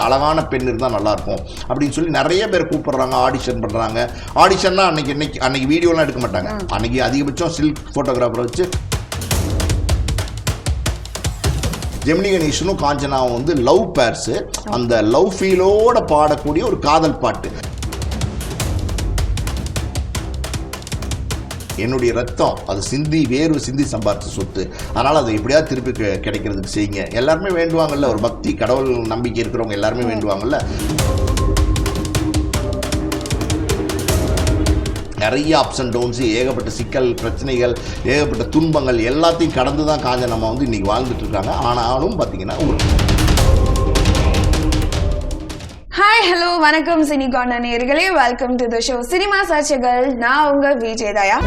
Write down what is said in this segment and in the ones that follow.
அழகான பெண் இருந்தால் நல்லாயிருக்கும் அப்படின்னு சொல்லி நிறைய பேர் கூப்பிடுறாங்க, ஆடிஷன் பண்ணுறாங்க. ஆடிஷன்னா அன்னைக்கு வீடியோலாம் எடுக்க மாட்டாங்க. அன்னைக்கு அதிகபட்சம் சில்க் ஃபோட்டோகிராஃபரை வச்சு ஜெமினி கணேசனும் காஞ்சனாவும் வந்து லவ் பேர்ஸு. அந்த லவ் ஃபீலோட பாடக்கூடிய ஒரு காதல் பாட்டு. என்னுடைய ரத்தம் அது வேர்வை சிந்தி சம்பாரிச்ச சொத்து, அதனால் அதை எப்படியாவது திருப்பி கிடைக்கிறதுக்கு செய்யுங்க. எல்லாருமே வேண்டுவாங்கல்ல, ஒரு பக்தி கடவுள் நம்பிக்கை இருக்கிறவங்க எல்லாருமே வேண்டுவாங்கல்ல. நிறைய அப்ஸ் அண்ட் டவுன்ஸ், ஏகப்பட்ட சிக்கல் பிரச்சனைகள், ஏகப்பட்ட துன்பங்கள் எல்லாத்தையும் கடந்து தான் காஞ்சனம்மா வந்து இன்னைக்கு வாழ்ந்துட்டு இருக்காங்க. ஆனாலும் பார்த்தீங்கன்னா ஹாய் ஹலோ வணக்கம் சினி கார்னர் நேயர்களே, welcome to the show cinema சர்ச்சைகள். நான் உங்க விஜய் தயா.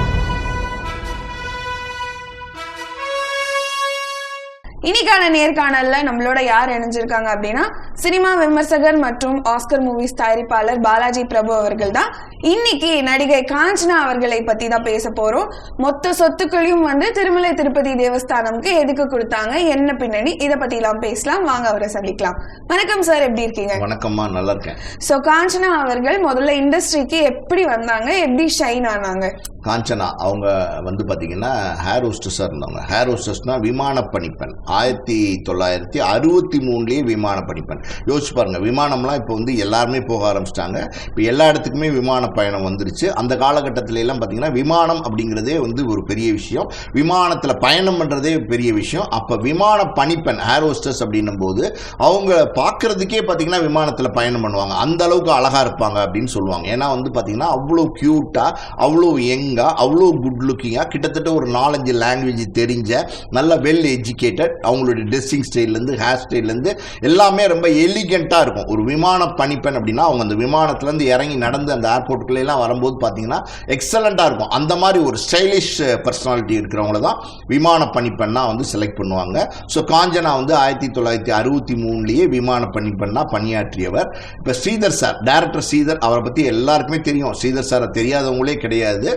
இன்னைக்கான நேர்காணல்ல நம்மளோட யார் இணைஞ்சிருக்காங்க அப்படின்னா சினிமா விமர்சகர் மற்றும் ஆஸ்கர் மூவிஸ் தயாரிப்பாளர் பாலாஜி பிரபு அவர்கள் தான். இன்னைக்கு நடிகை காஞ்சனா அவர்களை பத்தி தான் பேச போறோம். மொத்த சொத்துக்களையும் வந்து திருமலை திருப்பதி தேவஸ்தானம்க்கு எதுக்கு கொடுத்தாங்க, என்ன பின்னணி, இதை பத்தி எல்லாம் பேசலாம். வாங்க அவரை சந்திக்கலாம். வணக்கம் சார், எப்படி இருக்கீங்க? வணக்கம்மா, நல்லா இருக்கேன். சோ காஞ்சனா அவர்கள் முதல்ல இண்டஸ்ட்ரிக்கு எப்படி வந்தாங்க, எப்படி ஷைன் ஆனாங்க? காஞ்சனா அவங்க வந்து பார்த்தீங்கன்னா ஹேர் ஹோஸ்டஸாக இருந்தாங்க. ஹேர் ஹோஸ்டஸ்னா விமான பணிப்பெண். 1963 விமான பணிப்பெண். யோசிச்சு பாருங்க, விமானம்லாம் இப்போ வந்து எல்லாருமே போக ஆரம்பிச்சிட்டாங்க. இப்போ எல்லா இடத்துக்குமே விமான பயணம் வந்துருச்சு. அந்த காலகட்டத்தில எல்லாம் பார்த்தீங்கன்னா விமானம் அப்படிங்கிறதே வந்து ஒரு பெரிய விஷயம், விமானத்தில் பயணம் பண்ணுறதே பெரிய விஷயம். அப்போ விமான பணிப்பெண் ஹேர் ஹோஸ்டஸ் அப்படின்னும் போது அவங்க பார்க்கறதுக்கே பார்த்தீங்கன்னா விமானத்தில் பயணம் பண்ணுவாங்க. அந்த அளவுக்கு அழகாக இருப்பாங்க அப்படின்னு சொல்லுவாங்க. ஏன்னா வந்து பார்த்தீங்கன்னா அவ்வளோ க்யூட்டாக, அவ்வளோ யங்காக, அவ்வளோ குட் லுக்கிங்காக, கிட்டத்தட்ட ஒரு 4-5 லாங்குவேஜ் தெரிஞ்ச, நல்ல வெல் எஜுகேட்டட். அவங்களுடைய ட்ரெஸ்ஸிங் ஸ்டைல்லேருந்து ஹேர் ஸ்டைல்லேருந்து எல்லாமே ரொம்ப எலிகெண்ட்டாக இருக்கும். ஒரு விமான பணிப்பெண் அப்படின்னா அவங்க அந்த விமானத்துலேருந்து இறங்கி நடந்து அந்த ஏர்போர்ட்டுக்குள்ளெல்லாம் வரும்போது பார்த்தீங்கன்னா எக்ஸலண்ட்டாக இருக்கும். அந்த மாதிரி ஒரு ஸ்டைலிஷ் பர்சனாலிட்டி இருக்கிறவங்கள தான் விமான பணிப்பெண்ணாக வந்து செலக்ட் பண்ணுவாங்க. ஸோ காஞ்சனா வந்து 1963 விமான பணிப்பெண்ணாக பணியாற்றியவர். இப்போ ஸ்ரீதர் சார், டைரக்டர் ஸ்ரீதர், அவரை பற்றி எல்லாருக்குமே தெரியும். ஸ்ரீதர் சாரை தெரியாதவங்களே கிடையாது.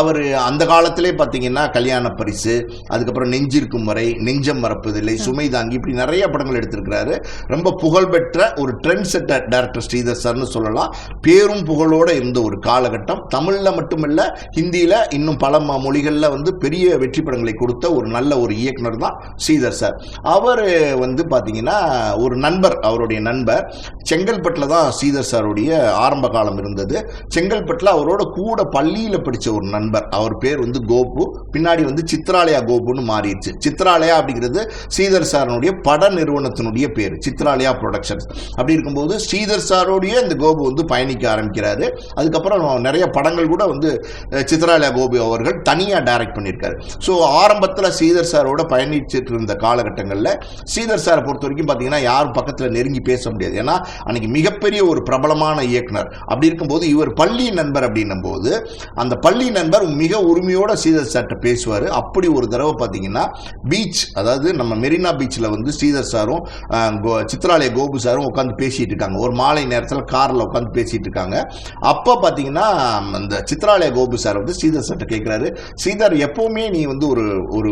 அவர் அந்த காலத்திலே பார்த்தீங்கன்னா கல்யாண பரிசு, அதுக்கப்புறம் நெஞ்சிருக்கும் வரை, நெஞ்சம் மறப்பதில்லை, சுமை தாங்கி, இப்படி நிறைய படங்கள் எடுத்திருக்கிறாரு. ரொம்ப புகழ்பெற்ற ஒரு ட்ரெண்ட் செட்டர் டைரக்டர் ஸ்ரீதர் சார்னு சொல்லலாம். பேரும் புகழோடு இருந்த ஒரு காலகட்டம். தமிழில் மட்டுமில்ல, ஹிந்தியில் இன்னும் பல மொழிகளில் வந்து பெரிய வெற்றி படங்களை கொடுத்த ஒரு நல்ல ஒரு இயக்குனர் தான் ஸ்ரீதர் சார். அவர் வந்து பார்த்தீங்கன்னா ஒரு நண்பர், அவருடைய நண்பர் செங்கல்பட்டில் தான் ஸ்ரீதர் சாருடைய ஆரம்ப காலம் இருந்தது. செங்கல்பட்டில் அவரோட கூட பள்ளியில் படித்த ஒரு நண்பர், அவர் பேர் வந்து கோபு. பின்னாடி வந்து சித்ராலயா கோபுன்னு மாறிடுச்சு. சித்ராலயா அப்படிங்கிறது ஸ்ரீதர் சாரனுடைய பட நிறுவனத்தினுடைய பேர், சித்ராலயா ப்ரொடக்ஷன்ஸ். அப்படி இருக்கும்போது ஸ்ரீதர் சாரோடைய இந்த கோபு வந்து பயணிக்க ஆரம்பிக்கிறாரு. அதுக்கப்புறம் நிறைய படங்கள் கூட வந்து சித்ராலயா கோபு அவர்கள் தனியாக டைரக்ட் பண்ணியிருக்காரு. ஸோ ஆரம்பத்தில் ஸ்ரீதர் சாரோட பயணிச்சுட்டு இருந்த காலகட்டங்களில் ஸ்ரீதர் சாரை பொறுத்த வரைக்கும் பார்த்தீங்கன்னா யாரும் பக்கத்தில் நெருங்கி பேச முடியாது. ஏன்னா அன்னைக்கு மிகப்பெரிய ஒரு பிரபலமான இயக்குனர். அப்படி இருக்கும்போது இவர் பள்ளி நண்பர் அப்படின்னும் போது அந்த பள்ளி நண்பர் மிக உரிமையோட ஸ்ரீதர் சார்கிட்ட பேசுவார். அப்படி ஒரு தடவை பார்த்தீங்கன்னா பீச், அதாவது நம்ம மெரினா பீச்சில் வந்து ஸ்ரீதர் சாரும் சித்ராலயா கோபு சாரும் உட்காந்து பேசிட்டு இருக்காங்க. ஒரு மாலை நேரத்தில் காரில் உட்காந்து பேசிட்டு இருக்காங்க. அப்போ பார்த்தீங்கன்னா அந்த சித்ராலயா கோபு சார் வந்து ஸ்ரீதர் சார்கிட்ட கேட்குறாரு, ஸ்ரீதர் எப்பவுமே நீ வந்து ஒரு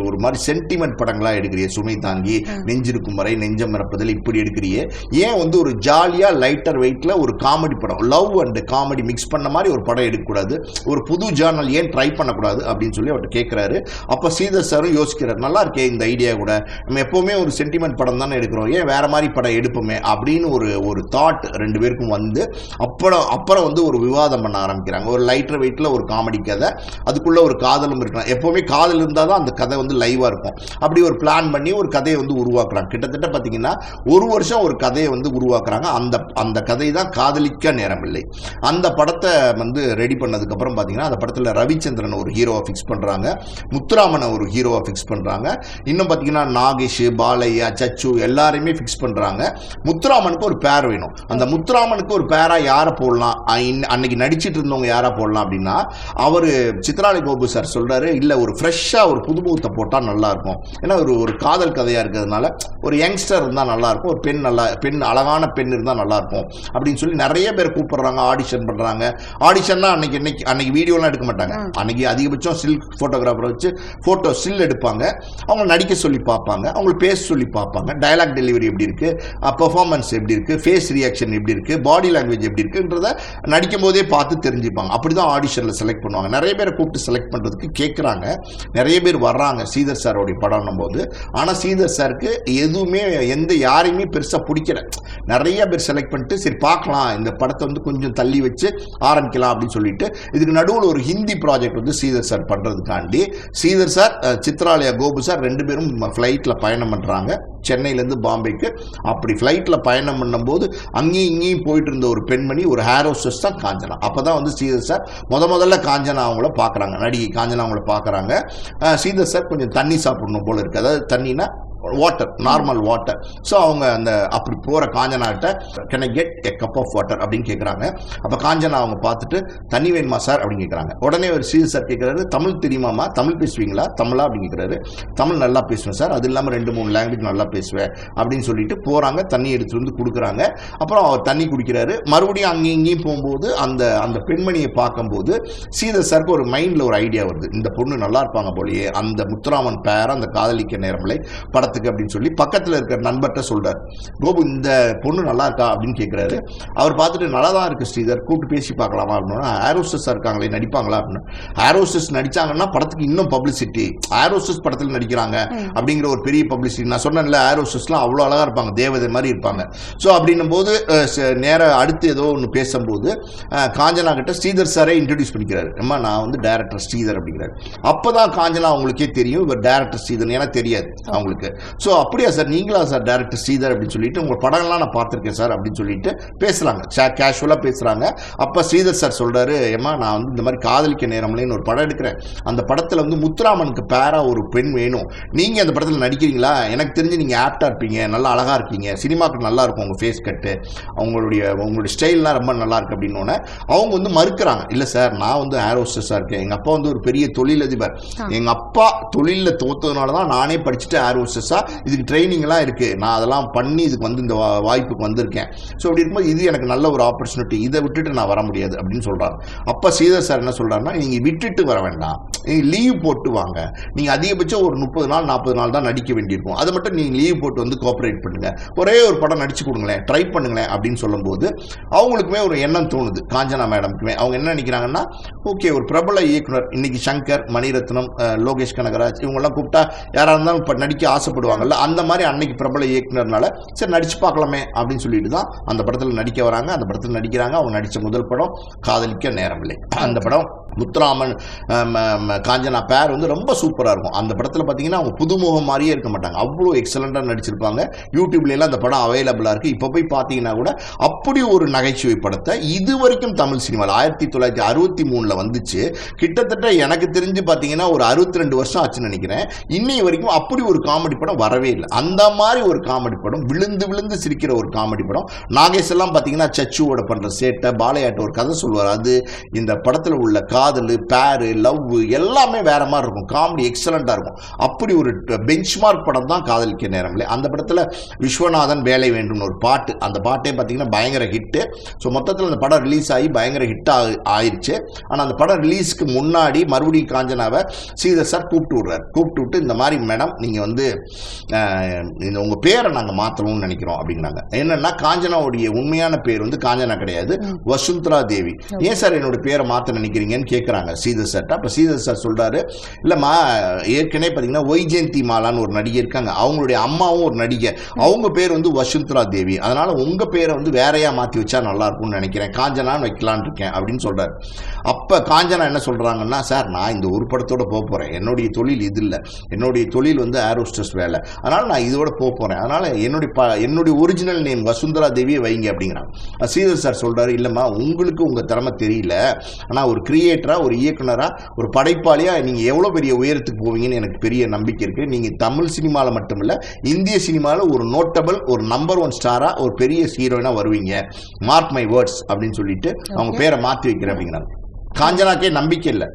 ஒரு மாதிரி சென்டிமெண்ட் படங்களாக எடுக்கிறிய, சுமை தாங்கி, நெஞ்சிருக்கும் வரை, நெஞ்சம் மறப்பதில், இப்படி எடுக்கிறியே, ஏன் வந்து ஒரு ஜாலியாக லைட்டர் வெயிட்டில் ஒரு காமெடி படம், லவ் அண்ட் காமெடி மிக்ஸ் பண்ண மாதிரி ஒரு படம் எடுக்கக்கூடாது, ஒரு புது ஜானல் ஏன் ட்ரை பண்ணக்கூடாது அப்படின்னு சொல்லி அவர்கிட்ட கேட்குறாரு. அப்போ ஸ்ரீதர் சாரும் யோசிக்கிறார், நல்லா இருக்கே இந்த ஐடியா கூட, நம்ம எப்போவுமே ஒரு சென்டிமெண்ட் படம் தானே எடுக்கிறோம், ஏன் வேற மாதிரி படம் எடுப்போமே அப்படின்னு ஒரு தாட் ரெண்டு பேருக்கும் வந்து அப்புறம் வந்து ஒரு விவாதம் பண்ண ஆரம்பிக்கிறாங்க. ஒரு லைட்டர் வெயிட்டில் ஒரு காமெடி கதை, அதுக்குள்ளே ஒரு காதலும் இருக்கலாம். எப்போவுமே காதல் இருந்தால் தான் அந்த கதை வந்து லைவாக இருக்கும். அப்படி ஒரு பிளான் பண்ணி ஒரு கதையை வந்து உருவாக்குறாங்க. கிட்டத்தட்ட பார்த்தீங்கன்னா 1 வருஷம் ஒரு கதையை வந்து உருவாக்குறாங்க. அந்த கதை தான் காதலிக்க நேரமில்லை. அந்த படத்தை வந்து ரெடி பண்ணதுக்கப்புறம் பார்த்தீங்கன்னா அந்த படத்தில் ரவிச்சந்திரன் ஒரு ஹீரோவை ஃபிக்ஸ் பண்ணுறாங்க, முத்துராமனை ஒரு ஹீரோவை ஃபிக்ஸ் பண்ணுறாங்க, இன்னும் பார்த்தீங்கன்னா நாகேஷ், பாலையா, சச்சு எல்லாரையுமே ஃபிக்ஸ் பண்ணுறாங்க. முத்துராமனுக்கு ஒரு பேர் வேணும். அந்த முத்துராமனுக்கு ஒரு பேராக யாரை போடலாம், அன்னைக்கு நடிச்சிட்டு இருந்தவங்க யாரை போடலாம் அப்படின்னா அவர் சித்ராலயா கோபு சார் சொல்கிறாரு, இல்லை ஒரு ஃப்ரெஷ்ஷாக ஒரு புதுமுகத்தை போட்டால் நல்லாயிருக்கும். ஏன்னா ஒரு காதல் கதையாக இருக்கிறதுனால ஒரு யங்ஸ்டர் இருந்தால் நல்லாயிருக்கும், ஒரு பெண் அழகான பெண் இருந்தால் நல்லாயிருக்கும் அப்படின்னு சொல்லி நிறைய பேர் கூப்பிடுறாங்க, ஆடிஷன் பண்ணுறாங்க. ஆடிஷன்னா அன்னைக்கு வீடியோலாம் எடுக்க மாட்டாங்க. அன்னைக்கு அதிகபட்சம் சில்க் ஃபோட்டோகிராஃபரை வச்சு ஃபோட்டோ ஸ்டில் எடுப்பாங்க, அவங்க நடிக்க சொல்லி பார்ப்பாங்க. வருவாங்க, அவங்களை பேச சொல்லி பார்ப்பாங்க, டயலாக் டெலிவரி எப்படி இருக்கு, பெர்ஃபார்மன்ஸ் எப்படி இருக்கு, ஃபேஸ் ரியாக்ஷன் எப்படி இருக்கு, பாடி லாங்குவேஜ் எப்படி இருக்குன்றத நடிக்கும் போதே பார்த்து தெரிஞ்சுப்பாங்க. அப்படிதான் ஆடிஷன்ல செலக்ட் பண்ணுவாங்க. நிறைய பேரை கூப்பிட்டு செலக்ட் பண்றதுக்கு கேட்குறாங்க, நிறைய பேர் வர்றாங்க ஸ்ரீதர் சாரோடைய படம்னும் போது. ஆனால் ஸ்ரீதர் சாருக்கு எதுவுமே யாரையுமே பெருசாக பிடிக்கல. நிறைய பேர் செலக்ட் பண்ணிட்டு சரி பார்க்கலாம், இந்த படத்தை வந்து கொஞ்சம் தள்ளி வச்சு ஆரம்பிக்கலாம் அப்படின்னு சொல்லிட்டு இதுக்கு நடுவில் ஒரு ஹிந்தி ப்ராஜெக்ட் வந்து ஸ்ரீதர் சார் பண்றதுக்காண்டி ஸ்ரீதர் சார், சித்ராலயா கோபு சார் 2 பேரும் ஃப்ளைட்டில் பயணம் பண்ணுறாங்க சென்னையிலேருந்து பாம்பேக்கு. அப்படி ஃப்ளைட்டில் பயணம் பண்ணும்போது அங்கேயும் இங்கேயும் போயிட்டு இருந்த ஒரு பெண்மணி, ஒரு ஹேர் ஹோஸ்டஸ் தான் காஞ்சனா. அப்போ தான் வந்து ஸ்ரீதர் சார் முதல்ல காஞ்சனா அவங்கள பார்க்குறாங்க, நடிகை காஞ்சனா அவங்கள பார்க்குறாங்க. ஸ்ரீதர் சார் கொஞ்சம் தண்ணி சாப்பிடணும் போல இருக்குது, அதாவது தண்ணினா வாட்டர், நார்மல் வாட்டர். ஸோ அவங்க அந்த அப்படி போகிற காஞ்சனாட்ட can I get a cup of water அப்படின்னு கேட்குறாங்க. அப்போ காஞ்சனா அவங்க பார்த்துட்டு தண்ணி வேணுமா சார் அப்படின்னு கேட்குறாங்க. உடனே ஒரு ஸ்ரீதர் சார் கேட்குறாரு, தமிழ் தெரியுமாமா, தமிழ் பேசுவீங்களா, தமிழா அப்படின்னு கேட்குறாரு. தமிழ் நல்லா பேசுவேன் சார், அது இல்லாமல் 2-3 லாங்குவேஜ் நல்லா பேசுவேன் அப்படின்னு சொல்லிட்டு போகிறாங்க. தண்ணி எடுத்து வந்து கொடுக்குறாங்க. அப்புறம் அவர் தண்ணி குடிக்கிறாரு. மறுபடியும் அங்கேயும் இங்கேயும் போகும்போது அந்த பெண்மணியை பார்க்கும்போது ஸ்ரீதர் சாருக்கு ஒரு மைண்டில் ஒரு ஐடியா வருது, இந்த பொண்ணு நல்லா இருப்பாங்க போலயே, அந்த முத்துராமன் பேர் அந்த காதலிக்க நேரமில்லை படத்துக்கு அப்படின்னு சொல்லி பக்கத்தில் இருக்கிற நண்பர்கிட்ட சொல்றாரு, கோபு இந்த பொண்ணு நல்லா இருக்கா அப்படின்னு கேட்கிறாரு. அவர் பார்த்துட்டு நல்லா தான் இருக்கு ஸ்ரீதர், கூப்பிட்டு பேசி பார்க்கலாமா அப்படின்னா, ஏரோஸ்டஸ் இருக்காங்களே நடிப்பாங்களா அப்படின்னு. ஏரோஸ்டஸ் நடிச்சாங்கன்னா படத்துக்கு இன்னும் பப்ளிசிட்டி, ஏரோஸ்டஸ் படத்தில் நடிக்கிறாங்க அப்படிங்கிற ஒரு பெரிய பப்ளிசிட்டி. நான் சொன்னேன்ல, ஏரோஸ்டஸ்லாம் அவ்வளோ அழகா இருப்பாங்க, தேவதை மாதிரி இருப்பாங்க. ஸோ அப்படின்னும் போது நேர அடுத்து ஏதோ ஒன்று பேசும்போது காஞ்சனா கிட்ட ஸ்ரீதர் சாரே இன்ட்ரடியூஸ் பண்ணிக்கிறாரு, அம்மா நான் வந்து டைரக்டர் ஸ்ரீதர் அப்படிங்கிறாரு. அப்போதான் காஞ்சனா அவங்களுக்கே தெரியும் இவர் டைரக்டர் ஸ்ரீதர், ஏன்னா தெரியாது அவங்களுக்கு. ஸோ அப்படியா சார், நீங்களா சார் டைரக்டர் ஸ்ரீதர் அப்படின்னு சொல்லிட்டு, உங்கள் படங்கள்லாம் நான் பார்த்துருக்கேன் சார் அப்படின்னு சொல்லிட்டு பேசுகிறாங்க, கேஷுவலாக பேசுகிறாங்க. அப்போ ஸ்ரீதர் சார் சொல்கிறாரு, ஏமா நான் வந்து இந்த மாதிரி காதலிக்க நேரம்லேன்னு ஒரு படம் எடுக்கிறேன், அந்த படத்தில் வந்து முத்துராமனுக்கு பேரா ஒரு பெண் வேணும், நீங்கள் அந்த படத்தில் நடிக்கிறீங்களா, எனக்கு தெரிஞ்சு நீங்கள் ஆப்டாக இருப்பீங்க, நல்லா அழகாக இருக்கீங்க, சினிமாவுக்கு நல்லா இருக்கும் உங்கள் ஃபேஸ் கட்டு, உங்களுடைய ஸ்டைல்லாம் ரொம்ப நல்லா இருக்கு அப்படின்னோடனே அவங்க வந்து மறுக்கிறாங்க, இல்லை சார் நான் வந்து ஏர் ஹோஸ்டஸாக இருக்கேன், எங்கள் அப்பா வந்து ஒரு பெரிய தொழிலதிபர், எங்கள் அப்பா தொழிலில் தோற்றதுனால தான் நானே படிச்சுட்டு ஏர் ஹோஸ்டஸாக இதுக்கு ட்ரைனிங்லாம் இருக்கு, நான் அதெல்லாம் பண்ணி இதுக்கு வந்து இந்த வாய்ப்புக்கு வந்திருக்கேன். ஸோ அப்படி இருக்கும்போது இது எனக்கு நல்ல ஒரு ஆப்பர்ச்சுனிட்டி, இதை விட்டுட்டு நான் வர முடியாது அப்படின்னு சொல்றாரு. அப்ப ஸ்ரீதர் சார் என்ன சொல்றாருன்னா, நீங்க விட்டுட்டு வர வேண்டாம், நீங்க லீவ் போட்டு வாங்க, நீங்க அதிகபட்சம் ஒரு 30 நாள் 40 நாள் தான் நடிக்க வேண்டியிருக்கும், அதை மட்டும் நீங்க லீவ் போட்டு வந்து கோஆபரேட் பண்ணுங்க, ஒரே ஒரு படம் நடிச்சு கொடுங்களேன், ட்ரை பண்ணுங்களேன் அப்படின்னு சொல்லும்போது அவங்களுக்குமே ஒரு எண்ணம் தோணுது, காஞ்சனா மேடம்க்குமே. அவங்க என்ன நினைக்கிறாங்கன்னா, ஓகே ஒரு பிரபல இயக்குனர், இன்னைக்கு சங்கர், மணிரத்னம், லோகேஷ் கனகராஜ் இவங்கெல்லாம் கூப்பிட்டா யாராக இருந்தாலும் இப்போ நடிக்க ஆசைப்படுவாங்கல்ல, அந்த மாதிரி அன்னைக்கு பிரபல இயக்குனர்னால சரி நடிச்சு பார்க்கலாமே அப்படின்னு சொல்லிட்டு தான் அந்த படத்தில் நடிக்க வராங்க. அந்த படத்தில் நடிக்கிறாங்க. அவங்க நடித்த முதல் படம் காதலிக்க நேரமில்லை. அந்த படம் முத்துராமன் காஞ்சனா பேர் வந்து ரொம்ப சூப்பராக இருக்கும். அந்த படத்தில் பார்த்தீங்கன்னா அவங்க புதுமுகம் மாதிரியே இருக்க மாட்டாங்க, அவ்வளோ எக்ஸலண்டாக நடிச்சிருப்பாங்க. யூடியூப்லாம் அந்த படம் அவைலபிளாக இருக்குது. இப்போ போய் பார்த்தீங்கன்னா கூட அப்படி ஒரு நகைச்சுவை படத்தை இது வரைக்கும் தமிழ் சினிமாவில் 1963 வந்துச்சு. கிட்டத்தட்ட எனக்கு தெரிஞ்சு பார்த்தீங்கன்னா ஒரு 62 வருஷம் ஆச்சுன்னு நினைக்கிறேன். இன்னை வரைக்கும் அப்படி ஒரு காமெடி படம் வரவே இல்லை. அந்த மாதிரி ஒரு காமெடி படம், விழுந்து விழுந்து சிரிக்கிற ஒரு காமெடி படம். நாகேஷ் எல்லாம் பார்த்தீங்கன்னா சச்சுவோட பண்ணுற சேட்டை, பாலையாட்ட ஒரு கதை சொல்வார், அது இந்த படத்தில் உள்ள காதல், பேரு, லவ் எல்லாமே வேற மாதிரி இருக்கும். காமெடி எக்ஸலண்டா இருக்கும். அப்படி ஒரு பெஞ்ச்மார்க் படம் தான் காதலிக்க நேரமில்லை. அந்த படத்தில் விஸ்வநாதன் வேலை வேண்டும்னு ஒரு பாட்டு, அந்த பாட்டே பார்த்தீங்கன்னா பயங்கர ஹிட்டு. ஸோ மொத்தத்தில் அந்த படம் ரிலீஸ் ஆகி பயங்கர ஹிட் ஆயிடுச்சு. ஆனால் அந்த படம் ரிலீஸ்க்கு முன்னாடி மறுபடியும் காஞ்சனாவை ஸ்ரீதர் சார் கூப்பிட்டு விட்டு இந்த மாதிரி மேடம் நீங்கள் வந்து உங்கள் பேரை நாங்கள் மாற்றணும்னு நினைக்கிறோம் அப்படிங்கிறாங்க. என்னன்னா காஞ்சனாவுடைய உண்மையான பேர் வந்து காஞ்சனா கிடையாது, வசுந்தரா தேவி. ஏன் சார் என்னோட பேரை மாற்ற நினைக்கிறீங்கன்னு கேட்குறாங்க ஸ்ரீதர் சார்ட்ட. அப்போ ஸ்ரீதர் சார் சொல்கிறாரு, இல்லைம்மா ஏற்கனவே பார்த்தீங்கன்னா வைஜெயந்தி மாலான்னு ஒரு நடிகை இருக்காங்க, அவங்களுடைய அம்மாவும் ஒரு நடிகை, அவங்க பேர் வந்து வசுந்தரா தேவி, அதனால உங்கள் பேரை வந்து வேறையா மாற்றி வச்சா நல்லா இருக்கும்னு நினைக்கிறேன், காஞ்சனான்னு வைக்கலான்னு இருக்கேன் அப்படின்னு சொல்கிறாரு. அப்போ காஞ்சனா என்ன சொல்கிறாங்கன்னா, சார் நான் இந்த ஒரு படத்தோட போக போகிறேன், என்னுடைய தொழில் இது இல்லை, என்னுடைய தொழில் வந்து ஏர் ஹோஸ்டஸ் வேலை, அதனால் நான் இதோட போக போகிறேன், அதனால் என்னுடைய ஒரிஜினல் நேம் வசுந்தரா தேவியை வைங்க அப்படிங்கிறாங்க. ஸ்ரீதர் சார் சொல்கிறாரு, இல்லைம்மா உங்களுக்கு உங்கள் திறமை தெரியல, ஆனால் ஒரு கிரியேட்டரா, ஒரு இயக்குனரா, ஒரு படைப்பாளியா நீங்கள் எவ்வளோ பெரிய உயரத்துக்கு போவீங்கன்னு எனக்கு பெரிய நம்பிக்கை இருக்குது. நீங்கள் தமிழ் சினிமாவில் மட்டும் இல்லை, இந்திய சினிமாவில் ஒரு நோட்டபிள், ஒரு நம்பர் 1 ஸ்டாரா, ஒரு பெரிய ஹீரோயினா வருவீங்க, மார்க் மை வேர்ட்ஸ் அப்படின்னு சொல்லிட்டு அவங்க பேரை மாற்றி வைக்கிறேன் அப்படிங்கிறாங்க. காஞ்சனாக்கே நம்பிக்கை இல்லை.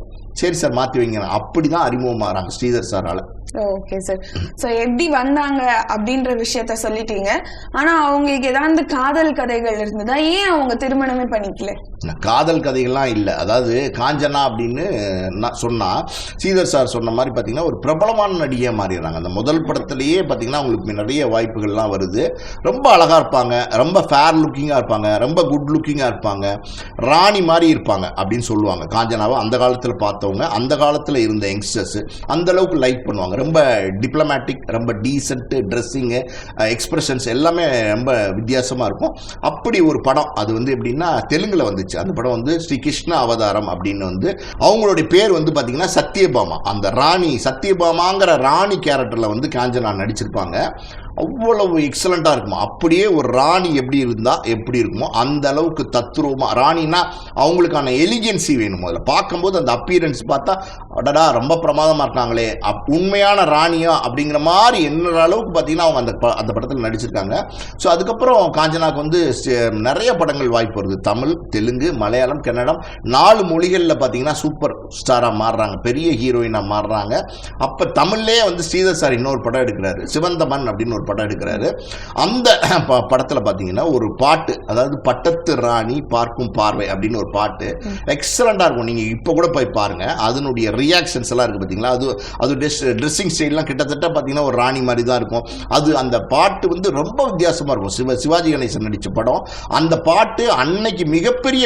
சரி சார் மாற்றி வைங்க, அப்படி தான் அறிமுகமாகறாங்க ஸ்ரீதர் சாரால். Okay sir. ஸோ எப்படி வந்தாங்க அப்படின்ற விஷயத்த சொல்லிட்டீங்க. ஆனா அவங்களுக்கு ஏதாவது காதல் கதைகள் இருந்ததா? ஏன் அவங்க திருமணமே பண்ணிக்கல? காதல் கதைகள்லாம் இல்லை. அதாவது காஞ்சனா அப்படின்னு சொன்னா ஸ்ரீதர் சார் சொன்ன மாதிரி பார்த்தீங்கன்னா ஒரு பிரபலமான நடிகையாக மாறிடுறாங்க. அந்த முதல் படத்திலேயே பார்த்தீங்கன்னா அவங்களுக்கு நிறைய வாய்ப்புகள்லாம் வருது. ரொம்ப அழகாக இருப்பாங்க, ரொம்ப ஃபேர் லுக்கிங்காக இருப்பாங்க, ரொம்ப குட் லுக்கிங்காக இருப்பாங்க, ராணி மாதிரி இருப்பாங்க அப்படின்னு சொல்லுவாங்க. காஞ்சனாவை அந்த காலத்தில் பார்த்தவங்க, அந்த காலத்தில் இருந்த யங்ஸ்டர்ஸ் அந்த அளவுக்கு லைக் பண்ணுவாங்க. ரொம்ப டிப்ளமேட்டிக், ரொம்ப டீசென்ட் ட்ரெஸ்ஸிங்கு, எக்ஸ்பிரஷன்ஸ் எல்லாமே ரொம்ப வித்தியாசமாக இருக்கும். அப்படி ஒரு படம் அது வந்து எப்படின்னா தெலுங்குல வந்துச்சு. அந்த படம் வந்து ஸ்ரீ கிருஷ்ண அவதாரம் அப்படின்னு வந்து அவங்களுடைய பேர் வந்து பார்த்தீங்கன்னா சத்யபாமா. அந்த ராணி சத்யபாமாங்கிற ராணி கேரக்டரில் வந்து காஞ்சனா நடிச்சிருப்பாங்க. அவ்வளவு எக்ஸலண்ட்டாக இருக்குமா. அப்படியே ஒரு ராணி எப்படி இருந்தால் எப்படி இருக்குமோ அந்த அளவுக்கு தத்ரூபமாக. ராணினா அவங்களுக்கான எலிகன்சி வேணும். அதில் பார்க்கும்போது அந்த அப்பியரன்ஸ் பார்த்தா அடடா ரொம்ப பிரமாதமாக இருக்காங்களே, உண்மையான ராணியா அப்படிங்கிற மாதிரி எண்ணுற அளவுக்கு பார்த்தீங்கன்னா அவங்க அந்த படத்தில் நடிச்சிருக்காங்க. ஸோ அதுக்கப்புறம் காஞ்சனாக்கு வந்து நிறைய படங்கள் வாய்ப்பு வருது. தமிழ், தெலுங்கு, மலையாளம், கன்னடம் 4 மொழிகளில் பார்த்தீங்கன்னா சூப்பர் ஸ்டாராக மாறுறாங்க, பெரிய ஹீரோயினாக மாறுறாங்க. அப்போ தமிழ்லேயே வந்து ஸ்ரீதர் சார் இன்னொரு படம் எடுக்கிறாரு, சிவந்தமன் அப்படின்னு ஒரு படம் எடுக்கிறாரு. அந்த படத்தில் பார்த்தீங்கன்னா ஒரு பாட்டு, அதாவது பட்டத்து ராணி பார்க்கும் பார்வை அப்படின்னு ஒரு பாட்டு எக்ஸலண்டாக இருக்கும். நீங்கள் இப்போ கூட போய் பாருங்க, அதனுடைய ரியாக்ஷன்ஸ் எல்லாம் இருக்குது பார்த்தீங்களா. அது ட்ரெஸ்ஸிங் ஸ்டைல்லாம் கிட்டத்தட்ட பார்த்தீங்கன்னா ஒரு ராணி மாதிரி தான் இருக்கும். அந்த பாட்டு வந்து ரொம்ப வித்தியாசமாக இருக்கும். சிவாஜி கணேசன் நடித்த படம். அந்த பாட்டு அன்னைக்கு மிகப்பெரிய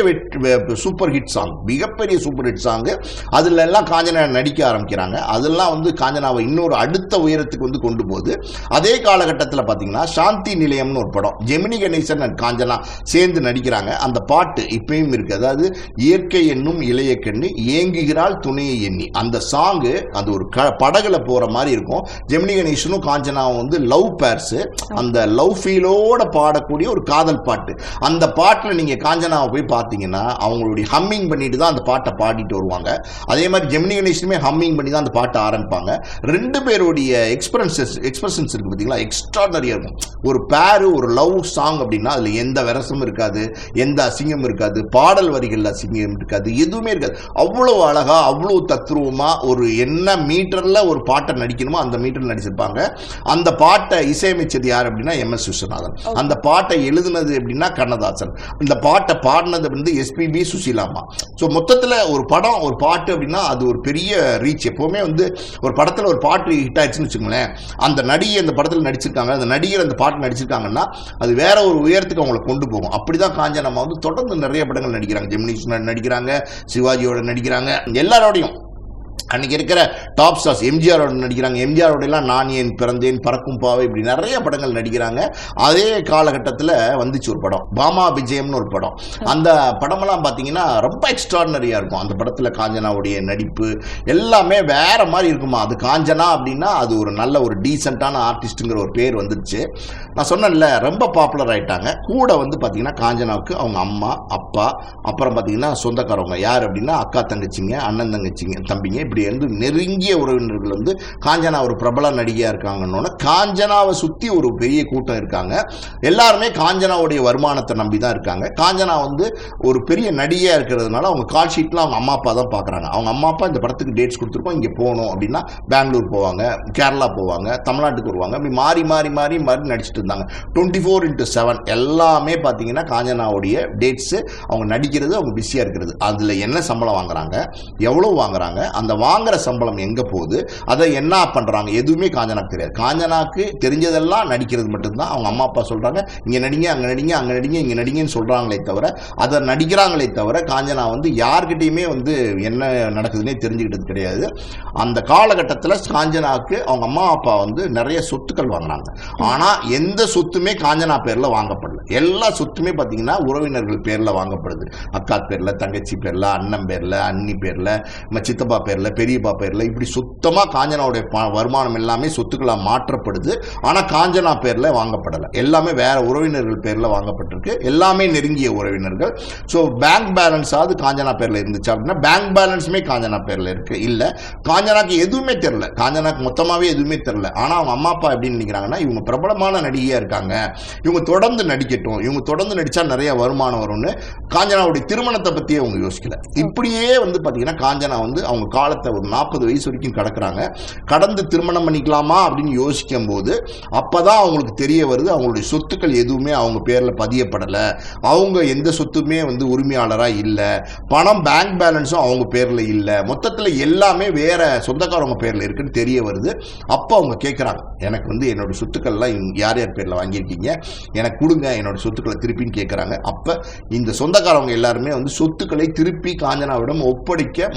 சூப்பர் ஹிட் சாங், மிகப்பெரிய சூப்பர் ஹிட் சாங்கு. அதுல எல்லாம் காஞ்சனா நடிக்க ஆரம்பிக்கிறாங்க. அதெல்லாம் வந்து காஞ்சனாவை இன்னொரு அடுத்த உயரத்துக்கு வந்து கொண்டு போகுது. அதே காலகட்டத்தில் பார்த்தீங்கன்னா சாந்தி நிலையம்னு ஒரு படம், ஜெமினி கணேசன் அண்ட் காஞ்சனா சேர்ந்து நடிக்கிறாங்க. அந்த பாட்டு இப்பயும் இருக்கு. அதாவது இயற்கை என்னும் இளைய கண்ணு ஏங்குகிறாள் துணையை எண்ணி. அந்த சாங்கு அது ஒரு படகுல போற மாதிரி இருக்கும். ஜெமினி கணேசனும் காஞ்சனாவும் வந்து லவ் பேர்ஸ், அந்த லவ் ஃபீலோட பாடக்கூடிய ஒரு காதல் பாட்டு. அந்த பாட்டில் நீங்க காஞ்சனாவை போய் பார்த்தீங்கன்னா அவங்களுடைய ஹம்மிங் பண்ணிட்டு தான் அந்த பாட்டை பாடிட்டு வருவாங்க. அதே மாதிரி ஜெமினி கணேசனுமே ஹம்மிங் பண்ணி தான் அந்த பாட்டை ஆரம்பிப்பாங்க. 2 பேருடைய எக்ஸ்பிரஷன்ஸ் இருக்கு பார்த்தீங்களா, எக்ஸ்ட்ராடனரியா இருக்கும். ஒரு பேரு, ஒரு லவ் சாங் அப்படின்னா அதுல எந்த விரசமும் இருக்காது, எந்த அசிங்கம் இருக்காது, பாடல் வரிகள் அசிங்கம் இருக்காது, எதுவுமே இருக்காது. அவ்வளவு அழகா, அவ்வளவு தத்ரூபமா ஒரு என்ன மீட்டர்ல ஒரு பாட்டை நடிக்கணுமோ அந்த மீட்டர் நடிச்சிருப்பாங்க. அந்த பாட்டை இசையமைச்சது யார் அப்படின்னா MS விஸ்வநாதன். அந்த பாட்டை எழுதுனது எப்படின்னா கண்ணதாசன். இந்த பாட்டை பாடினது வந்து SPB சுசீலாமா. ஸோ மொத்தத்தில் ஒரு படம், ஒரு பாட்டு அப்படின்னா அது ஒரு பெரிய ரீச். எப்பவுமே வந்து ஒரு படத்தில் ஒரு பாட்டு ஹிட் ஆயிடுச்சுன்னு வச்சுக்கோங்களேன், அந்த நடிகை அந்த படத்தில் நடிச்சிருக்காங்க, அந்த நடிகர் அந்த பாட்டு நடிச்சிருக்காங்கன்னா அது வேற ஒரு உயரத்துக்கு அவங்களை கொண்டு போகும். அப்படிதான் காஞ்சனா வந்து தொடர்ந்து நிறைய படங்கள் நடிக்கிறாங்க. ஜெமினி நடிக்கிறாங்க, சிவாஜியோட நடிக்கிறாங்க, எல்லாரோடையும். அன்னைக்கு இருக்கிற டாப் ஸ்டார்ஸ் எம்ஜிஆரோட நடிக்கிறாங்க. எம்ஜிஆரோட எல்லாம் நான் ஏன் பிறந்தேன், பறக்கும் பாவை, இப்படி நிறைய படங்கள் நடிக்கிறாங்க. அதே காலகட்டத்தில் வந்துச்சு ஒரு படம், பாமா விஜயம்னு ஒரு படம். அந்த படமெல்லாம் பார்த்தீங்கன்னா ரொம்ப எக்ஸ்ட்ராடனரியா இருக்கும். அந்த படத்தில் காஞ்சனாவுடைய நடிப்பு எல்லாமே வேற மாதிரி இருக்குமா. அது காஞ்சனா அப்படின்னா அது ஒரு நல்ல ஒரு டீசென்டான ஆர்டிஸ்ட்டுங்கிற ஒரு பேர் வந்துருச்சு. நான் சொன்னேன்ல, ரொம்ப பாப்புலர் ஆயிட்டாங்க. கூட வந்து பார்த்தீங்கன்னா காஞ்சனாவுக்கு அவங்க அம்மா, அப்பா, அப்புறம் பார்த்தீங்கன்னா சொந்தக்காரவங்க யார் அப்படின்னா அக்கா தங்கச்சிங்க, அண்ணன் தங்கச்சிங்க, தம்பிங்க, இப்படி வந்து நெருங்கிய உறவினர்கள் வந்து காஞ்சனா ஒரு பிரபல நடிகையா இருக்காங்கன்னு காஞ்சனாவை சுத்தி ஒரு பெரிய கூட்டம் இருக்காங்க. எல்லாருமே காஞ்சனாவுடைய வருமானத்தை நம்பி தான் இருக்காங்க. காஞ்சனா வந்து ஒரு பெரிய நடிகையா இருக்கிறதுனால அவங்க கால் ஷீட்ல அவங்க அம்மா அப்பா தான் பாக்குறாங்க. அவங்க அம்மா அப்பா இந்த படத்துக்கு டேட்ஸ் கொடுத்துருக்கோம், இங்க போகணும் அப்படின்னா பெங்களூர் போவாங்க, கேரளா போவாங்க, தமிழ்நாட்டுக்கு வருவாங்க. அப்படி மாறி மாறி மாறி மாறி நடிச்சுட்டு இருந்தாங்க. 24/7 எல்லாமே பார்த்தீங்கன்னா காஞ்சனாவுடைய டேட்ஸ், அவங்க நடிக்கிறது, அவங்க பிஸியா இருக்கிறது. அதுல என்ன சம்பளம் வாங்குறாங்க, எவ்வளவு வாங்குறாங்க, அந்த வாங்குற சம்பளம் எங்க போகுது, அதை என்ன பண்றாங்க, எதுவுமே காஞ்சனாக்கு தெரியாது. காஞ்சனாக்கு தெரிஞ்சதெல்லாம் நடிக்கிறது மட்டும்தான். அவங்க அம்மா அப்பா சொல்றாங்க இங்க நடிங்க, அங்க நடிங்க, அங்க நடிங்க, இங்க நடிங்கன்னு சொல்றாங்களே தவிர, அதை நடிக்கிறாங்களே தவிர காஞ்சனா வந்து யார்கிட்டையுமே வந்து என்ன நடக்குதுன்னே தெரிஞ்சுக்கிட்டது கிடையாது. அந்த காலகட்டத்தில் காஞ்சனாக்கு அவங்க அம்மா அப்பா வந்து நிறைய சொத்துக்கள் வாங்கினாங்க. ஆனா எந்த சொத்துமே காஞ்சனா பேர்ல வாங்கப்படல. எல்லா சொத்துமே பாத்தீங்கன்னா உறவினர்கள் பேர்ல வாங்கப்படுது. அக்கா பேர்ல, தங்கச்சி பேர்ல, அண்ணன் பேர்ல, அண்ணி பேர்ல, சித்தப்பா பேர்ல, பெரியப்பா பேர்ல, இப்படி சுத்தமா காஞ்சனாவுடைய வருமானம் எல்லாமே சொத்துக்களா மாற்றப்படுது. ஆனா காஞ்சனா பேர்ல வாங்கப்படல. எல்லாமே வேற உறவினர்கள் பேர்ல வாங்கப்பட்டிருக்கு. எல்லாமே நெருங்கிய உறவினர்கள். ஸோ பேங்க் பேலன்ஸ் ஆகுது காஞ்சனா பேர்ல இருந்துச்சு அப்படின்னா பேங்க் பேலன்ஸுமே காஞ்சனா பேர்ல இருக்கு. இல்ல காஞ்சனாக்கு எதுவுமே தெரியல, காஞ்சனாக்கு மொத்தமாவே எதுவுமே தெரியல. ஆனா அவங்க அம்மா அப்பா எப்படி நினைக்கிறாங்கன்னா இவங்க பிரபலமான நடிகையா இருக்காங்க, இவங்க தொடர்ந்து நடிக்கணும், நடிக்கட்டும், இவங்க தொடர்ந்து நடிச்சா நிறைய வருமானம் வரும்னு காஞ்சனாவுடைய திருமணத்தை பத்தியே அவங்க யோசிக்கல. இப்படியே வந்து பாத்தீங்கன்னா காஞ்சனா வந்து அவங்க காலத்தை ஒரு 40 வயசு வரைக்கும் கடக்குறாங்க. கடந்து திருமணம் பண்ணிக்கலாமா அப்படின்னு யோசிக்கும் போது அப்பதான் அவங்களுக்கு தெரிய வருது அவங்களுடைய சொத்துக்கள் எதுவுமே அவங்க பேர்ல பதியப்படல, அவங்க எந்த சொத்துமே வந்து உரிமையாளரா இல்ல, பணம் பேங்க் பேலன்ஸும் அவங்க பேர்ல இல்ல, மொத்தத்துல எல்லாமே வேற சொந்தக்காரவங்க பேர்ல இருக்குன்னு தெரிய வருது. அப்ப அவங்க கேட்கறாங்க, எனக்கு வந்து என்னோட சொத்துக்கள்லாம் யார் யார் பேர்ல வாங்கியிருக்கீங்க, எனக்கு கொடுங்க என்னோட சொத்துக்களை திருப்பின்னு கேட்கறாங்க. அப்ப இந்த சொந்தக்காரவங்க எல்லாருமே வந்து சொத்துக்களை திருப்பி காஞ்சனாவிடம் ஒப்படைக்க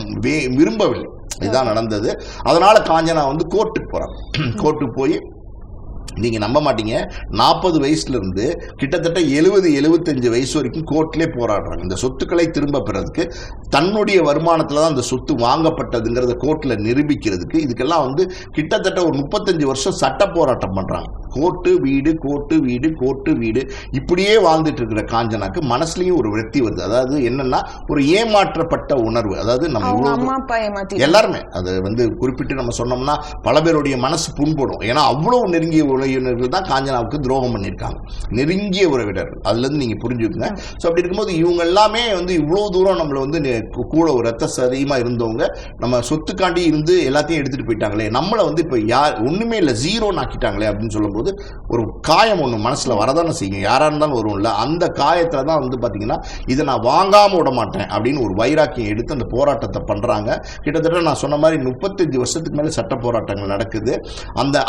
விரும்பவில்லை. இதுதான் நடந்தது. அதனால காஞ்சனா வந்து கோர்ட்டுக்கு போறாங்க. கோர்ட்டுக்கு போய் நீங்க நம்ப மாட்டீங்க, 40 வயசுல இருந்து கிட்டத்தட்ட 70-75 வயசு வரைக்கும் கோர்ட்லேயே போராடுறாங்க. இந்த சொத்துக்களை திரும்ப பெறதுக்கு தன்னுடைய வருமானத்துல தான் அந்த சொத்து வாங்கப்பட்டதுங்கிறத கோர்ட்ல நிரூபிக்கிறதுக்கு இதுக்கெல்லாம் வந்து கிட்டத்தட்ட ஒரு 35 வருஷம் சட்ட போராட்டம் பண்றாங்க. கோர்ட்டு வீடு கோர்ட்டு வீடு கோர்ட்டு வீடு இப்படியே வாழ்ந்துட்டு இருக்கிற காஞ்சனாக்கு மனசுலயும் ஒரு விரக்தி வருது. அதாவது என்னன்னா ஒரு ஏமாற்றப்பட்ட உணர்வு. அதாவது நம்ம எல்லாருமே அது வந்து குறிப்பிட்டு நம்ம சொன்னோம்னா பல பேருடைய மனசு புண்படும். ஏன்னா அவ்வளவு நெருங்கிய உறவினர்கள் தான் காஞ்சனாவுக்கு துரோகம் பண்ணியிருக்காங்க, நெருங்கிய உறவினர்கள். அதுல இருந்து நீங்க புரிஞ்சுக்கங்க. ஸோ அப்படி இருக்கும்போது இவங்க எல்லாமே வந்து இவ்வளவு தூரம் நம்மள வந்து கூட ஒரு ரத்த சதயமா இருந்தவங்க நம்ம சொத்துக்காண்டி இருந்து எல்லாத்தையும் எடுத்துட்டு போயிட்டாங்களே, நம்மளை வந்து இப்ப யார் ஒண்ணுமே இல்லை ஜீரோன்னு ஆக்கிட்டாங்களே அப்படின்னு சொல்லும்போது ஒரு காயம் ஒண்ணு மனசுல வரதானே செய்யும், யாரா இருந்தாலும் வரும்ல. அந்த காயத்துல தான் வந்து பாத்தீங்கன்னா இதை நான் வாங்காம விட மாட்டேன் அப்படின்னு ஒரு வைராக்கியம் எடுத்து அந்த போராட்டத்தை பண்றாங்க. கிட்டத்தட்ட நான் சொன்ன மாதிரி 35 வருஷத்துக்கு மேல சட்ட போராட்டங்கள் நடக்குது.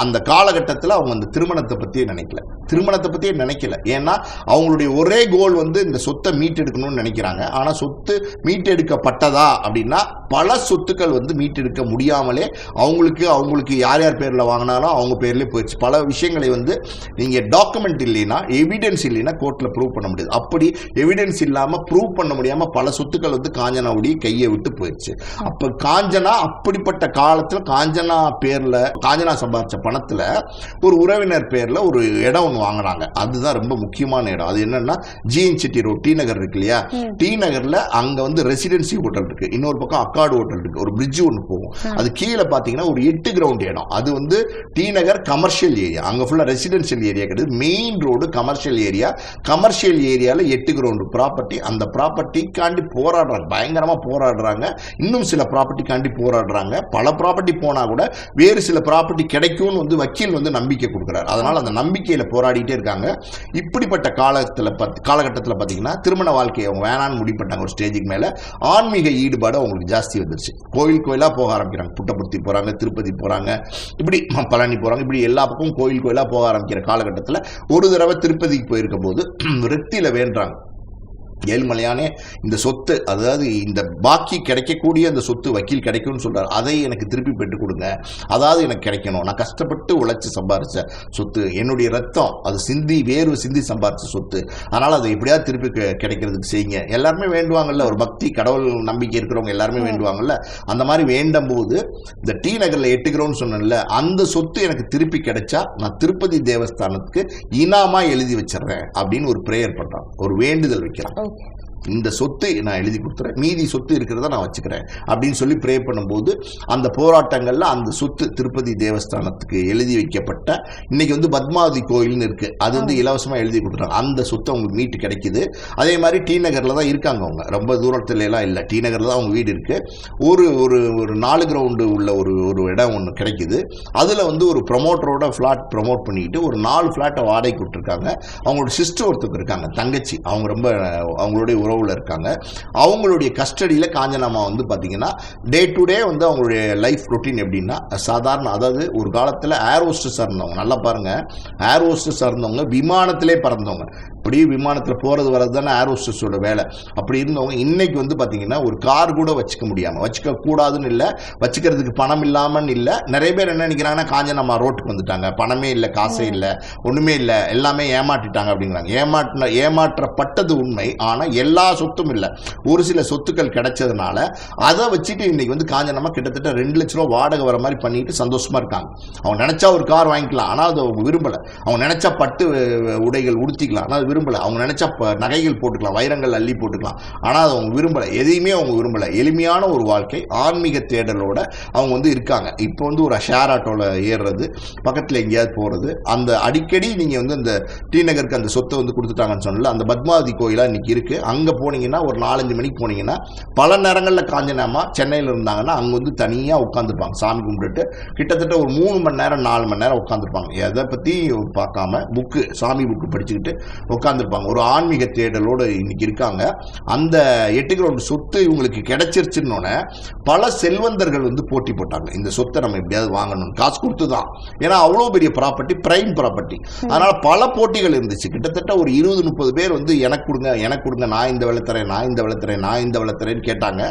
அந்த காலகட்டத்தில் அவங்க அந்த திருமணத்தை பத்தியே நினைக்கல. ஏன்னா அவங்களுடைய ஒரே கோல் வந்து இந்த சொத்தை மீட்டெடுக்கணும்னு நினைக்கிறாங்க. ஆனா சொத்து மீட்டெடுக்கப்பட்டதா அப்படின்னா பல சொத்துக்கள் வந்து மீட்டெடுக்க முடியாமலே அவங்களுக்கு யார் யார் பேர்ல வாங்கினாலும் அவங்க பேர்லயே போயிடுச்சு. பல விஷயங்களை வந்து நீங்க டாக்குமெண்ட் இல்லைன்னா எவிடன்ஸ் இல்லைன்னா கோர்ட்ல ப்ரூவ் பண்ண முடியாது. அப்படி எவிடன்ஸ் இல்லாம ப்ரூவ் பண்ண முடியாம பல சொத்துக்கள் வந்து காஞ்சனாவுடைய கையை விட்டு போயிடுச்சு. அப்ப காஞ்சனா அப்படிப்பட்ட காலத்துல காஞ்சனா சம்பாதிச்ச பணத்துல ஒரு உறவினர் பேர்ல ஒரு இடம் ஒன்று வாங்கினாங்க. அதுதான் ரொம்ப முக்கியமான இடம். அது என்னன்னா ஜிஎன் செட்டி ரோட், டி நகர் இருக்கு இல்லையா, டி நகர்ல அங்க வந்து ரெசிடென்சி ஹோட்டல் இருக்கு, இன்னொரு பக்கம் அக்காடு ஹோட்டல் இருக்கு, ஒரு பிரிட்ஜ் ஒன்று போகும். அது கீழே பாத்தீங்கன்னா ஒரு 8 கிரவுண்ட் இடம். அது வந்து டி நகர் கமர்ஷியல் ஏரியா, அங்க ஃபுல்லா ரெசிடென்ஷியல் ஏரியா கிடையாது, main road commercial area. Commercial ஏரியால 8 கிரவுண்ட் ப்ராப்பர்ட்டி. அந்த ப்ராப்பர்ட்டிக்காண்டி போராடுறாங்க, பயங்கரமா போராடுறாங்க. இன்னும் சில ப்ராப்பர்ட்டிக்காண்டி போராடுறாங்க. பல ப்ராப்பர்ட்டி போனா கூட வேறு சில ப்ராப்பர்ட்டி கிடைக்கும்னு வந்து வக்கீல் வந்து நம்பிக்கை கொடுக்குறாரு. அதனால அந்த நம்பிக்கையில போராடிட்டே இருக்காங்க. இப்படிப்பட்ட காலகட்டத்தில் பாத்தீங்கன்னா திருமண வாழ்க்கையை அவங்க வேணான்னு முடிவு பண்ணாங்க. ஒரு ஸ்டேஜுக்கு மேல ஆன்மீக ஈடுபாடு அவங்களுக்கு ஜாஸ்தி வந்துருச்சு. கோயிலா போக ஆரம்பிக்கிறாங்க. புட்டபர்த்தி போறாங்க, திருப்பதி போறாங்க, இப்படி பழனி போறாங்க, இப்படி எல்லா பக்கமும் கோயிலா போக ஆரம்பிக்கிற காலகட்டத்தில் ஒரு தடவை திருப்பதிக்கு போயிருக்க போது விருத்தியில வேண்டாங்க, ஏழ்மலையானே இந்த சொத்து, அதாவது இந்த பாக்கி கிடைக்கக்கூடிய அந்த சொத்து வக்கீல் கிடைக்கும்னு சொல்றாரு, அதை எனக்கு திருப்பி பெற்றுக் கொடுங்க. அதாவது எனக்கு கிடைக்கணும், நான் கஷ்டப்பட்டு உழைச்சு சம்பாரிச்ச சொத்து, என்னுடைய ரத்தம் அது வேர்வை சிந்தி சம்பாரிச்ச சொத்து, அதனால அதை எப்படியாவது திருப்பி கிடைக்கிறதுக்கு செய்யுங்க. எல்லாருமே வேண்டுவாங்கல்ல, ஒரு பக்தி கடவுள் நம்பிக்கை இருக்கிறவங்க எல்லாருமே வேண்டுவாங்கல்ல. அந்த மாதிரி வேண்டும் போது இந்த டி நகர்ல 8 கிரவுண்ட் சொன்னேன்ல, அந்த சொத்து எனக்கு திருப்பி கிடைச்சா நான் திருப்பதி தேவஸ்தானத்துக்கு இனாமா எழுதி வச்சிடறேன் அப்படின்னு ஒரு பிரேயர் பண்றான், ஒரு வேண்டுதல் வைக்கிறான். இந்த சொத்து நான் எழுதி கொடுத்துறேன், மீதி சொத்து இருக்கிறத நான் வச்சுக்கிறேன் அப்படின்னு சொல்லி ப்ரே பண்ணும்போது அந்த போராட்டங்கள்ல அந்த சொத்து திருப்பதி தேவஸ்தானத்துக்கு எழுதி வைக்கப்பட்ட, இன்னைக்கு வந்து பத்மாவதி கோயில்னு இருக்கு, அது வந்து இலவசமா எழுதி கொடுத்துறாங்க. அந்த சொத்து அவங்களுக்கு மீட்டு கிடைக்குது. அதே மாதிரி டி நகர்ல தான் இருக்காங்க அவங்க, ரொம்ப தூரத்துல எல்லாம் இல்லை, டி நகர்ல தான் அவங்க வீடு இருக்கு. ஒரு ஒரு 4 கிரவுண்டு உள்ள ஒரு இடம் ஒன்று கிடைக்குது. அதுல வந்து ஒரு ப்ரமோட்டரோட ஃபிளாட் ப்ரமோட் பண்ணிட்டு ஒரு 4 ஃபிளாட்டை வாடகைக்கு விட்டுருக்காங்க. அவங்களோட சிஸ்டர் ஒருத்தருக்கு இருக்காங்க, தங்கச்சி, அவங்க ரொம்ப அவங்களுடைய உறவுல இருக்காங்க. அவங்களுடைய கஸ்டடியில காஞ்சனாமா வந்து பாத்தீங்கன்னா டே டு டே வந்து அவங்களுடைய லைஃப் ரொட்டீன் எப்படின்னா சாதாரண, அதாவது ஒரு காலத்துல ஏர் ஹோஸ்டஸா இருந்தவங்க, நல்லா பாருங்க, ஏர் ஹோஸ்டஸா இருந்தவங்க விமானத்திலே பறந்தவங்க, இப்படி விமானத்தில் போறது வரது தானே ஏர் ஹோஸ்டஸோட வேலை. அப்படி இருந்தவங்க இன்னைக்கு வந்து பாத்தீங்கன்னா ஒரு கார் கூட வச்சுக்க கூடாதுன்னு இல்லை, வச்சுக்கிறதுக்கு பணம் இல்லாமன்னு இல்லை. நிறைய பேர் என்ன நினைக்கிறாங்கன்னா காஞ்சனாமா ரோட்டுக்கு வந்துட்டாங்க, பணமே இல்லை, காசே இல்லை, ஒண்ணுமே இல்லை, எல்லாமே ஏமாற்றிட்டாங்க அப்படிங்கிறாங்க. ஏமாற்றப்பட்டது உண்மை. ஆனா எல்லா சொத்தும் இல்லை, ஒரு சில சொத்துக்கள் கிடைச்சதுனால அதை வச்சுட்டு இன்னைக்கு வந்து காஞ்சனாமா கிட்டத்தட்ட 2 லட்ச ரூபா வாடகை வர மாதிரி பண்ணிட்டு சந்தோஷமா இருக்காங்க. அவங்க நினைச்சா ஒரு கார் வாங்கிக்கலாம், ஆனா அது அவங்க விரும்பல. அவங்க நினைச்சா பட்டு உடைகள் உடுத்திக்கலாம், ஆனா அது விரும்பலை. அவங்க நினைச்சா நகைகள் போட்டுக்கலாம், வைரங்கள் அள்ளி போட்டுக்கலாம், ஆனால் அது அவங்க விரும்பலை. எதையுமே அவங்க விரும்பலை. எளிமையான ஒரு வாழ்க்கை, ஆன்மீக தேடலோட அவங்க வந்து இருக்காங்க. இப்போ வந்து ஒரு ஷேர் ஆட்டோவில் ஏறுறது, பக்கத்தில் எங்கேயாவது போகிறது, அந்த அடிக்கடி நீங்கள் வந்து அந்த டி நகருக்கு அந்த சொத்தை வந்து கொடுத்துட்டாங்கன்னு சொன்னல, அந்த பத்மாவதி கோயிலாக இன்னைக்கு இருக்குது. அங்கே போனீங்கன்னா ஒரு 4-5 மணிக்கு போனீங்கன்னா பல நேரங்களில் காஞ்சனாமா சென்னையில் இருந்தாங்கன்னா அங்கே வந்து தனியாக உட்காந்துருப்பாங்க சாமி கும்பிட்டுட்டு. கிட்டத்தட்ட ஒரு 3 மணி நேரம் 4 மணி நேரம் உட்காந்துருப்பாங்க. எதை பற்றி பார்க்காம புக்கு, சாமி புக்கு படிச்சுக்கிட்டு உட்காந்துருப்பாங்க. ஒரு ஆன்மீக தேடலோடு இன்னைக்கு இருக்காங்க. அந்த 8 கிரவுண்ட் சொத்து இவங்களுக்கு கிடைச்சிருச்சுன்னொன்னே பல செல்வந்தர்கள் வந்து போட்டி போட்டாங்க, இந்த சொத்தை நம்ம எப்படியாவது வாங்கணும், காசு கொடுத்து தான். ஏன்னா அவ்வளோ பெரிய ப்ராப்பர்ட்டி, பிரைம் ப்ராப்பர்ட்டி. அதனால பல போட்டிகள் இருந்துச்சு. கிட்டத்தட்ட ஒரு 20-30 பேர் வந்து எனக்கு கொடுங்க, எனக்கு கொடுங்க, நான் இந்த வேலை தரேன், நான் இந்த வேலை தரேன், நான் இந்த வேலை தரேன்னு கேட்டாங்க.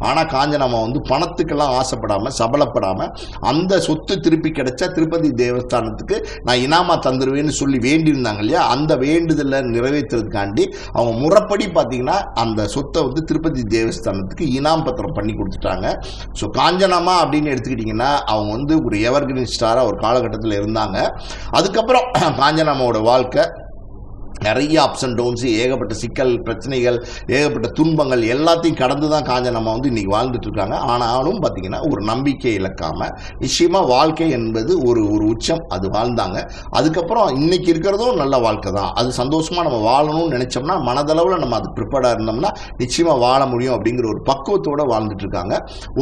ஆனால் காஞ்சனாமா வந்து பணத்துக்கெல்லாம் ஆசைப்படாமல், சபலப்படாமல், அந்த சொத்து திருப்பி கிடைச்சா திருப்பதி தேவஸ்தானத்துக்கு நான் இனாமா தந்துருவேன்னு சொல்லி வேண்டியிருந்தாங்க இல்லையா, அந்த வேண்டுதலை நிறைவேற்றுறதுக்காண்டி அவங்க முறைப்படி பார்த்தீங்கன்னா அந்த சொத்தை வந்து திருப்பதி தேவஸ்தானத்துக்கு இனாம் பத்திரம் பண்ணி கொடுத்துட்டாங்க. ஸோ காஞ்சனாமா அப்படின்னு எடுத்துக்கிட்டிங்கன்னா அவங்க வந்து ஒரு எவர்கிரீன் ஸ்டாராக ஒரு காலகட்டத்தில் இருந்தாங்க. அதுக்கப்புறம் காஞ்சனாமாவோட வாழ்க்கை நிறைய அப்ஸ் அண்ட் டவுன்ஸு, ஏகப்பட்ட சிக்கல், பிரச்சனைகள், ஏகப்பட்ட துன்பங்கள் எல்லாத்தையும் கடந்து தான் காஞ்சனாமா வந்து இன்றைக்கி வாழ்ந்துட்டு இருக்காங்க. ஆனாலும் பார்த்தீங்கன்னா ஒரு நம்பிக்கை இழக்காமல் நிச்சயமாக வாழ்க்கை என்பது ஒரு உச்சம், அது வாழ்ந்தாங்க. அதுக்கப்புறம் இன்னைக்கு இருக்கிறதும் நல்ல வாழ்க்கை தான். அது சந்தோஷமாக நம்ம வாழணும்னு நினச்சோம்னா, மனதளவில் நம்ம அது ப்ரிப்பேர்டாக இருந்தோம்னா நிச்சயமாக வாழ முடியும் அப்படிங்கிற ஒரு பக்குவத்தோடு வாழ்ந்துட்டு இருக்காங்க.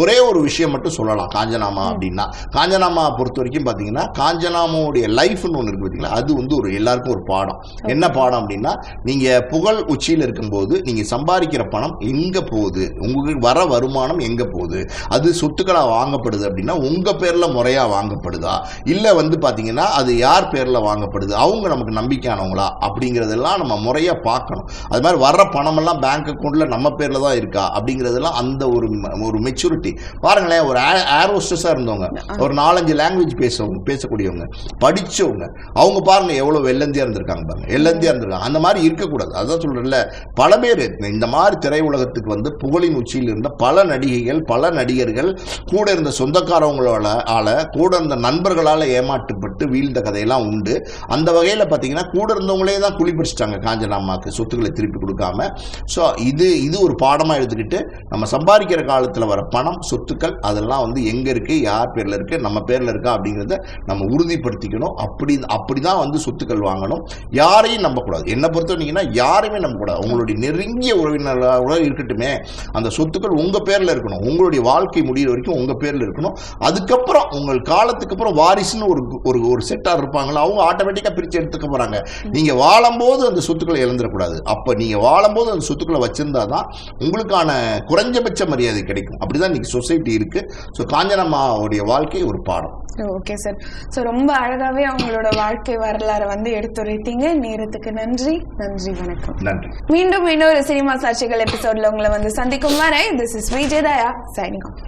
ஒரே ஒரு விஷயம் மட்டும் சொல்லலாம் காஞ்சனாமா அப்படின்னா, காஞ்சனாமா பொறுத்த வரைக்கும் பார்த்தீங்கன்னா காஞ்சனாமாவுடைய லைஃப்னு ஒன்று இருக்குது பார்த்தீங்களா, அது வந்து ஒரு எல்லாருக்கும் ஒரு பாடம். என்ன பாடம் அப்படின்னா, நீங்க புகழ் உச்சியில் இருக்கும்போது நீங்க சம்பாதிக்கிற பணம் எங்க போகுது, உங்களுக்கு வர வருமானம் எங்க போகுது, அது சொத்துக்களா வாங்கப்படுது அப்படின்னா உங்க பேர்ல முறையா வாங்கப்படுதா, இல்ல வந்து பாத்தீங்கன்னா அது யார் பேர்ல வாங்கப்படுது, அவங்க நமக்கு நம்பிக்கையானவங்களா அப்படிங்கறதெல்லாம் நம்ம முறையா பார்க்கணும். அது மாதிரி வர்ற பணம் எல்லாம் பேங்க் அக்கௌண்ட்ல நம்ம பேர்ல தான் இருக்கா அப்படிங்கறதெல்லாம் அந்த ஒரு மெச்சூரிட்டி பாருங்களேன். ஒரு ஏர் ஹோஸ்டஸா இருந்தவங்க, ஒரு 4-5 லாங்குவேஜ் பேசக்கூடியவங்க, படிச்சவங்க, அவங்க பாருங்க எவ்வளவு வெள்ளந்தியா இருந்திருக்காங்க பாருங்க, வெள்ளந்தியா. அந்த மாதிரி இருக்கக்கூடாது. அதான் சொல்றேன்ல, பல பேர் இந்த மாதிரி திரையுலகத்துக்கு வந்து புகழின் உச்சியில் இருந்த பல நடிகைகள், பல நடிகர்கள், கூட இருந்த சொந்தக்காரவங்களால, கூட இருந்த நண்பர்களால் ஏமாற்றப்பட்டு வீழ்ந்த கதையெல்லாம் உண்டு. அந்த வகையில் பார்த்தீங்கன்னா கூட இருந்தவங்களே தான் குளிப்பறிச்சிட்டாங்க காஞ்சனாமாக்கு சொத்துக்களை திருப்பி கொடுக்காம. ஸோ இது ஒரு பாடமாக எடுத்துக்கிட்டு நம்ம சம்பாதிக்கிற காலத்தில் வர பணம், சொத்துக்கள் அதெல்லாம் வந்து எங்கே இருக்குது, யார் பேரில் இருக்குது, நம்ம பேரில் இருக்கா அப்படிங்கிறத நம்ம உறுதிப்படுத்திக்கணும். அப்படி தான் வந்து சொத்துக்கள் வாங்கணும். யாரையும் நம்பக்கூடாது. என்ன பொறுத்த வரைக்கும்னா யாருமே நம்பக்கூடாது. உங்களுடைய நெருங்கிய உறவினர்களாக இருக்கட்டுமே, அந்த சொத்துக்கள் உங்க பேர்ல இருக்கணும். உங்களுடைய வாழ்க்கை முடிகிற வரைக்கும் உங்க பேர்ல இருக்கணும். அதுக்கப்புறம் உங்கள் காலத்துக்கு அப்புறம் வாரிசுன்னு ஒரு செட்டார் இருப்பாங்களா, அவங்க ஆட்டோமேட்டிக்கா பிரிச்சு எடுத்துக்க போறாங்க. நீங்க வாழும்போது அந்த சொத்துக்களை இழந்துடக்கூடாது. அப்ப நீங்க வாழும்போது அந்த சொத்துக்களை வச்சிருந்தாதான் உங்களுக்கான குறைஞ்சபட்ச மரியாதை கிடைக்கும். அப்படிதான் இன்னைக்கு சொசைட்டி இருக்கு. ஸோ காஞ்சனாமாவுடைய வாழ்க்கை ஒரு பாடம். Okay sir. ஸோ ரொம்ப அழகாவே அவங்களோட வாழ்க்கை வரலாறு வந்து எடுத்துரைத்தீங்க. நேரத்துக்கு நன்றி. வணக்கம். நன்றி. மீண்டும் இன்னொரு சினிமா சாட்சிகள் எபிசோட்ல உங்களை வந்து சந்திக்கும் வரை, this is Vijay Daya signing off.